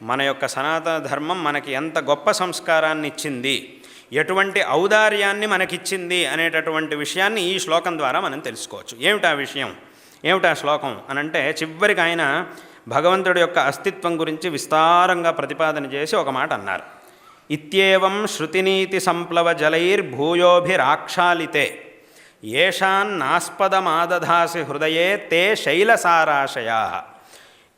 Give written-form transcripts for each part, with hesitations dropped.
మన యొక్క సనాతన ధర్మం మనకి ఎంత గొప్ప సంస్కారాన్ని ఇచ్చింది, ఎటువంటి ఔదార్యాన్ని మనకిచ్చింది అనేటటువంటి విషయాన్ని ఈ శ్లోకం ద్వారా మనం తెలుసుకోవచ్చు. ఏమిటా విషయం, ఏమిటా శ్లోకం అనంటే, చివరికి ఆయన భగవంతుడి యొక్క అస్తిత్వం గురించి విస్తారంగా ప్రతిపాదన చేసి ఒక మాట అన్నారు. ఇత్యేవం శృతినీతి సంప్లవ జలైర్భూయోభిరాక్షాళితే ఏషాన్నాస్పదమాదధాసి హృదయే తే శైలసారాశయా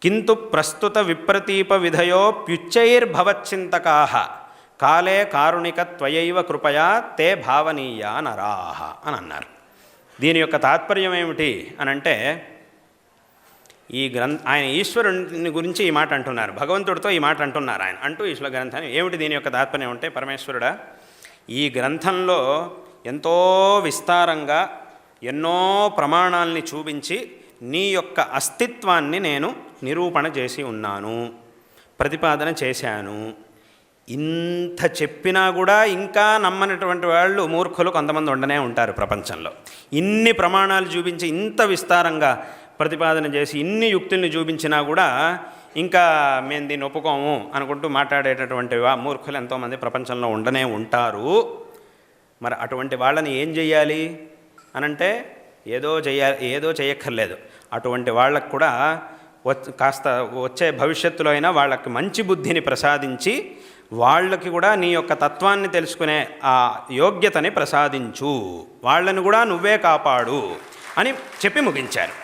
కింటు ప్రస్తుత విప్రతీప విధయోప్యుచ్చైర్భవచ్చింతకాః కాలే కారుణిక త్వయైవ కృపయా తే భావనీయా నరాః అని అన్నారు. దీని యొక్క తాత్పర్యం ఏమిటి అనంటే, ఆయన ఈశ్వరుని గురించి ఈ మాట అంటున్నారు, భగవంతుడితో ఈ మాట అంటున్నారు ఆయన అంటూ ఈశ్వర గ్రంథాన్ని. ఏమిటి దీని యొక్క తాత్పర్యం అంటే, పరమేశ్వరుడా, ఈ గ్రంథంలో ఎంతో విస్తారంగా ఎన్నో ప్రమాణాలని చూపించి నీ యొక్క అస్తిత్వాన్ని నేను నిరూపణ చేసి ఉన్నాను, ప్రతిపాదన చేశాను. ఇంత చెప్పినా కూడా ఇంకా నమ్మనటువంటి వాళ్ళు మూర్ఖులు కొంతమంది ఉండనే ఉంటారు ప్రపంచంలో. ఇన్ని ప్రమాణాలు చూపించి ఇంత విస్తారంగా ప్రతిపాదన చేసి ఇన్ని యుక్తుల్ని చూపించినా కూడా ఇంకా మేము దీన్ని ఒప్పుకోము అనుకుంటూ మాట్లాడేటటువంటి మూర్ఖులు ఎంతోమంది ప్రపంచంలో ఉండనే ఉంటారు. మరి అటువంటి వాళ్ళని ఏం చెయ్యాలి అనంటే, ఏదో చేయక్కర్లేదు. అటువంటి వాళ్ళకు కూడా కాస్త వచ్చే భవిష్యత్తులో అయినా వాళ్ళకి మంచి బుద్ధిని ప్రసాదించి వాళ్ళకి కూడా నీ యొక్క తత్వాన్ని తెలుసుకునే ఆ యోగ్యతని ప్రసాదించు, వాళ్ళని కూడా నువ్వే కాపాడు అని చెప్పి ముగించారు.